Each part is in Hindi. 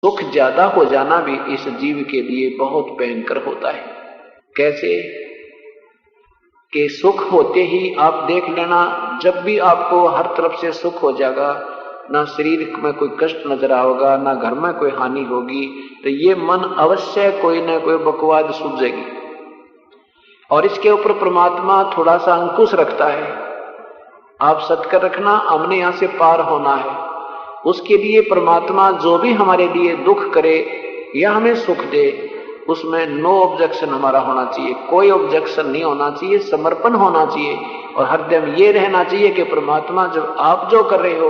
सुख ज्यादा हो जाना भी इस जीव के लिए बहुत भयंकर होता है। कैसे कि सुख होते ही आप देख लेना, जब भी आपको हर तरफ से सुख हो जाएगा, ना शरीर में कोई कष्ट नजर आएगा, ना घर में कोई हानि होगी, तो ये मन अवश्य कोई ना कोई बकवाद सूझेगी। और इसके ऊपर परमात्मा थोड़ा सा अंकुश रखता है। आप सत्कर रखना, हमने यहां से पार होना है। उसके लिए परमात्मा जो भी हमारे लिए दुख करे या हमें सुख दे, उसमें नो ऑब्जेक्शन हमारा होना चाहिए, कोई ऑब्जेक्शन नहीं होना चाहिए, समर्पण होना चाहिए। और हरदम ये रहना चाहिए कि परमात्मा जब आप जो कर रहे हो,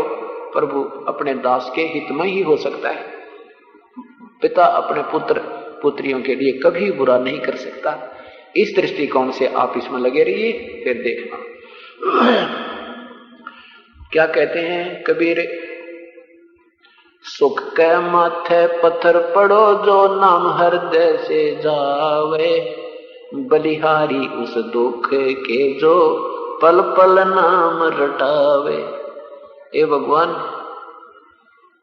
प्रभु अपने दास के हित में ही हो सकता है। पिता अपने पुत्र पुत्रियों के लिए कभी बुरा नहीं कर सकता। इस दृष्टिकोण से आप इसमें लगे रहिए, फिर देखना। क्या कहते हैं कबीर, सुख के माथे पत्थर पड़ो जो नाम हृदय से जावे, बलिहारी उस दुख के जो पल पल नाम रटावे। ए भगवान,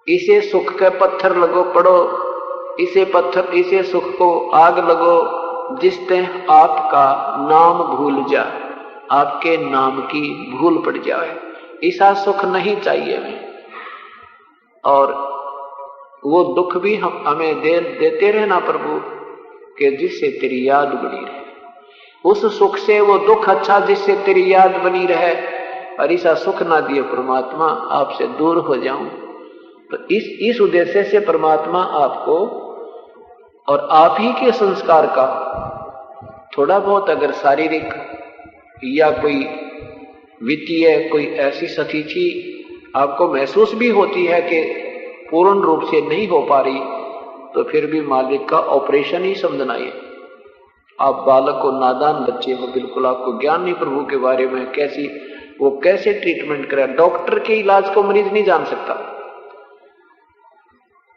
इसे सुख के पत्थर लगो पड़ो, इसे सुख को आग लगो जिससे आपका नाम भूल जा, आपके नाम की भूल पड़ जाए। ऐसा सुख नहीं चाहिए हमें। और वो दुख भी हमें देते रहना प्रभु, कि जिससे तेरी याद बनी रहे। उस सुख से वो दुख अच्छा जिससे तेरी याद बनी रहे। और ऐसा सुख ना दिए परमात्मा, आपसे दूर हो जाऊं। तो इस उद्देश्य से परमात्मा आपको और आप ही के संस्कार का थोड़ा बहुत अगर शारीरिक या कोई वित्तीय कोई ऐसी स्थिति आपको महसूस भी होती है कि पूर्ण रूप से नहीं हो पा रही, तो फिर भी मालिक का ऑपरेशन ही समझना है। आप बालक को, नादान बच्चे हो, बिल्कुल आपको ज्ञान नहीं प्रभु के बारे में, कैसे ट्रीटमेंट करे। डॉक्टर के इलाज को मरीज नहीं जान सकता।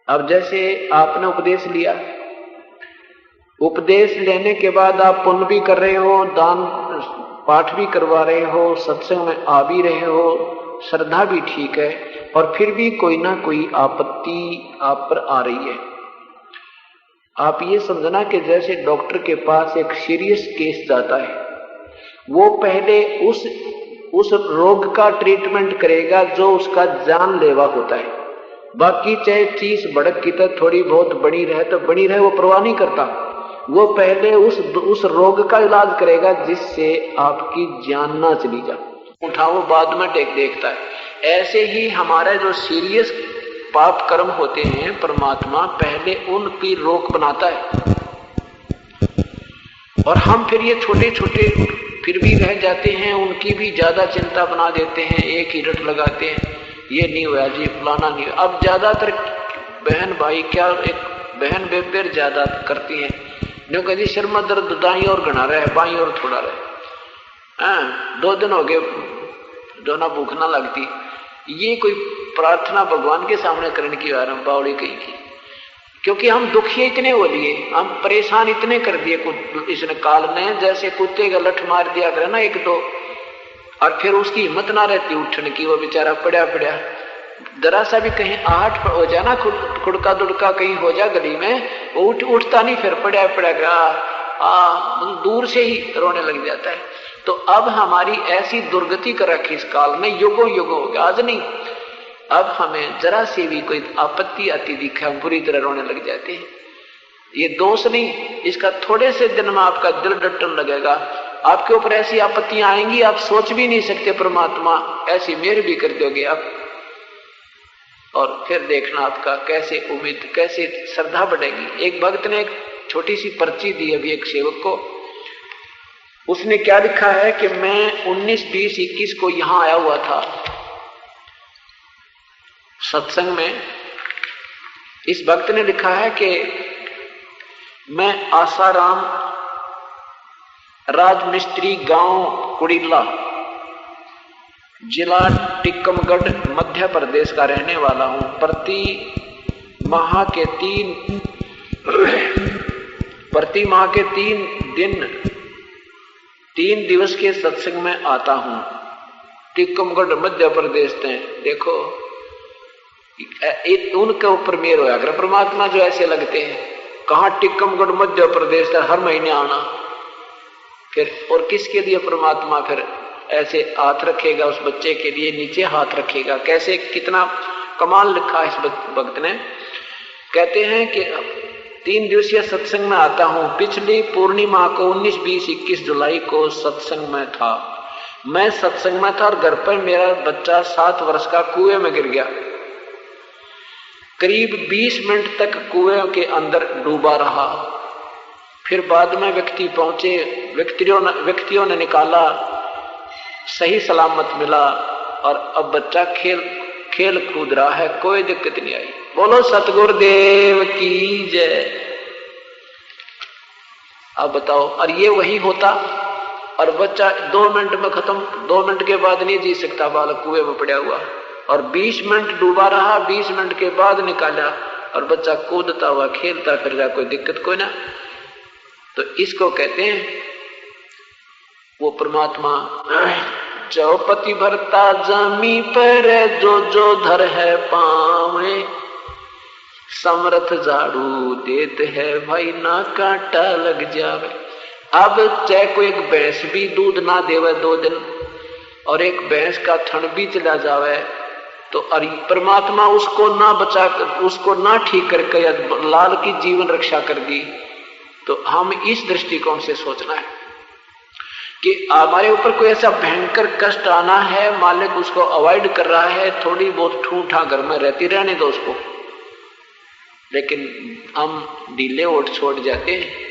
अब जैसे आपने उपदेश लिया, उपदेश लेने के बाद आप पुण्य भी कर रहे हो, दान पाठ भी करवा रहे हो, सत्संग में आ भी रहे हो, श्रद्धा भी ठीक है, और फिर भी कोई ना कोई आपत्ति आप पर आ रही है। आप ये समझना कि जैसे डॉक्टर के पास एक सीरियस केस जाता है, वो पहले उस रोग का ट्रीटमेंट करेगा जो उसका जानलेवा होता है। बाकी चाहे 30 भड़क की तो थोड़ी बहुत बनी रहे तो बनी रहे, वो परवाह नहीं करता। वो पहले उस रोग का इलाज करेगा जिससे आपकी जान ना चली जाए। उठाओ बाद में देखता है। ऐसे ही हमारे जो सीरियस पाप कर्म होते हैं, परमात्मा पहले उनकी रोक बनाता है। और हम फिर ये छोटे छोटे फिर भी रह जाते हैं, उनकी भी ज्यादा चिंता बना देते हैं, एक ही रट लगाते हैं, ये नहीं हुआ जी, फलाना नहीं हुआ। अब ज्यादातर बहन भाई क्या, एक बहन बेबेर ज्यादा करती है, जो कहती सिर में दर्द दाई और घना रहे, बाई और थोड़ा रहे, 2 दिन हो गए दोनों भूख ना लगती। ये कोई प्रार्थना भगवान के सामने करने की बावड़ी कही की, क्योंकि हम दुखी इतने हो लिए, हम परेशान इतने कर दिए इसने काल ने, जैसे कुत्ते का लठ मार दिया करे ना 1-2, और फिर उसकी हिम्मत ना रहती उठने की, वो बेचारा पड़ा जरा सा भी कहीं आहट हो जाए ना, खुड़का दुड़का कहीं हो जाए गली में, वो उठता नहीं, फिर पड़ा दूर से ही रोने लग जाता है। तो अब हमारी ऐसी दुर्गति कर रखी इस काल में, युगों हो गया, आज नहीं, अब हमें जरा सी भी कोई आपत्ति आती दिखे, हम बुरी तरह रोने लग जाते हैं। ये दोष नहीं, इसका थोड़े से दिन में आपका दिल डटने लगेगा, आपके ऊपर ऐसी आपत्तियां आएंगी आप सोच भी नहीं सकते, परमात्मा ऐसी मेहर भी कर दोगे आप। और फिर देखना आपका कैसे उम्मीद, कैसे श्रद्धा बढ़ेगी। एक भक्त ने एक छोटी सी पर्ची दी अभी एक सेवक को, उसने क्या लिखा है कि मैं 19, 20, 21 को यहां आया हुआ था सत्संग में। इस भक्त ने लिखा है कि मैं आसाराम राजमिस्त्री, गांव कुड़ीला, जिला टिक्कमगढ़, मध्य प्रदेश का रहने वाला हूं। प्रति माह के 3 दिवस के सत्संग में आता हूं, टिक्कमगढ़ मध्य प्रदेश में। देखो उनके ऊपर मेर होया कर। परमात्मा जो ऐसे लगते हैं, कहाँ टिकमगढ़ मध्य प्रदेश का हर महीने आना, फिर और किसके लिए परमात्मा फिर ऐसे हाथ रखेगा उस बच्चे के लिए, नीचे हाथ रखेगा। कैसे, कितना कमाल लिखा इस भक्त ने। कहते हैं कि 3 दिवसीय सत्संग में आता हूं। पिछली पूर्णिमा को 19, 20, 21 जुलाई को सत्संग में था। मैं सत्संग में था और घर पर मेरा बच्चा 7 वर्ष का कुएं में गिर गया। करीब 20 मिनट तक कुएं के अंदर डूबा रहा। फिर बाद में व्यक्ति पहुंचे, व्यक्तियों ने निकाला, सही सलामत मिला और अब बच्चा खेल कूद रहा है, कोई दिक्कत नहीं आई। बोलो सतगुरुदेव की जय। अब बताओ, और ये वही होता और बच्चा 2 मिनट में खत्म, 2 मिनट के बाद नहीं जी सकता बालक कुएं में पड़ा हुआ, और 20 मिनट डूबा रहा, 20 मिनट के बाद निकाला और बच्चा कूदता हुआ खेलता फिर रहा, कोई दिक्कत कोई ना। तो इसको कहते हैं वो परमात्मा चौपति भरता जमी पर जो जो धर है पावे, समर्थ झाड़ू देते है भाई ना कांटा लग जावे। अब चाहे कोई एक भैंस भी दूध ना देवे 2 दिन और एक भैंस का थन भी चला जावे, तो परमात्मा उसको ना बचा कर, उसको ना ठीक करके लाल की जीवन रक्षा कर दी। तो हम इस दृष्टिकोण से सोचना है कि हमारे ऊपर कोई ऐसा भयंकर कष्ट आना है, मालिक उसको अवॉइड कर रहा है, थोड़ी बहुत ठूठा घर में रहती रहने दो उसको, लेकिन हम ढीले ओट छोड़ जाते हैं।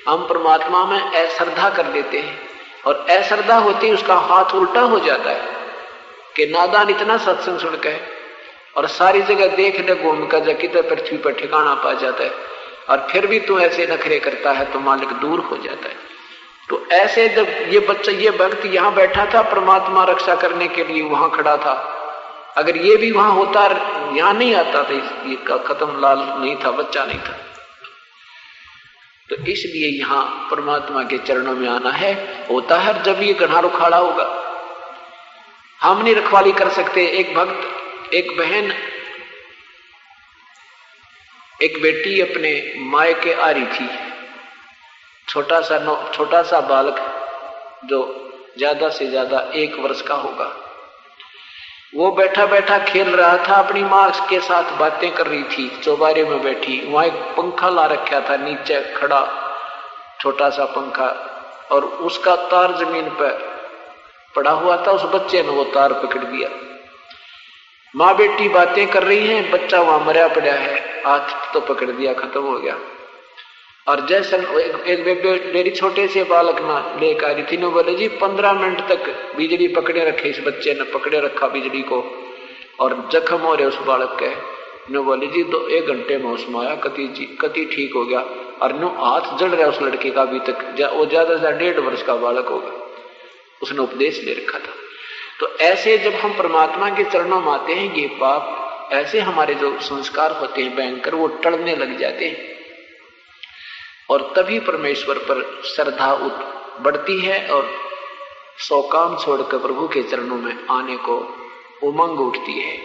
हम परमात्मा में अश्रद्धा कर देते हैं और अश्रद्धा होती है उसका हाथ उल्टा हो जाता है कि नादान इतना सत्संग सुन के और सारी जगह देख ले घूम कर जाके तो पृथ्वी पर ठिकाना पा जाता है, और फिर भी तू ऐसे नखरे करता है तो मालिक दूर हो जाता है। तो ऐसे जब ये बच्चा, ये भक्त यहाँ बैठा था, परमात्मा रक्षा करने के लिए वहां खड़ा था, अगर ये भी वहां होता, यहाँ नहीं आता तो ये खत्म, लाल नहीं था, बच्चा नहीं था। तो इसलिए यहाँ परमात्मा के चरणों में आना है, होता है जब ये घना रुखाड़ा होगा। हम नहीं रखवाली कर सकते। एक भक्त, एक बहन, एक बेटी अपने मायके आ रही थी, छोटा सा बालक जो ज्यादा से ज्यादा 1 वर्ष का होगा। वो बैठा बैठा खेल रहा था, अपनी माँ के साथ बातें कर रही थी, चौबारे में बैठी। वहां एक पंखा ला रखा था नीचे खड़ा, छोटा सा पंखा, और उसका तार जमीन पर पड़ा हुआ था। उस बच्चे ने वो तार पकड़ दिया। माँ बेटी बातें कर रही हैं, बच्चा वहां मरा पड़ा है, हाथ तो पकड़ दिया, खत्म हो गया। और जैसे एक मेरी छोटे से बालक ना लेकर आ रही थी, ने बोले जी 15 मिनट तक बिजली पकड़े रखे, इस बच्चे ने पकड़े रखा बिजली को, और जख्म हो रहे उस बालक के। ने बोले जी 1 घंटे में उसमें आया, कति ठीक हो गया। और नो हाथ जल रहा है उस लड़के का अभी तक, वो ज्यादा से ज्यादा 1.5 वर्ष का बालक होगा, उसने उपदेश ले रखा था। तो ऐसे जब हम परमात्मा के चरणों में आते हैं, ये पाप, ऐसे हमारे जो संस्कार होते हैं भयंकर, वो टलने लग जाते हैं, और तभी परमेश्वर पर श्रद्धा बढ़ती है और सौ काम छोड़कर प्रभु के चरणों में आने को उमंग उठती है।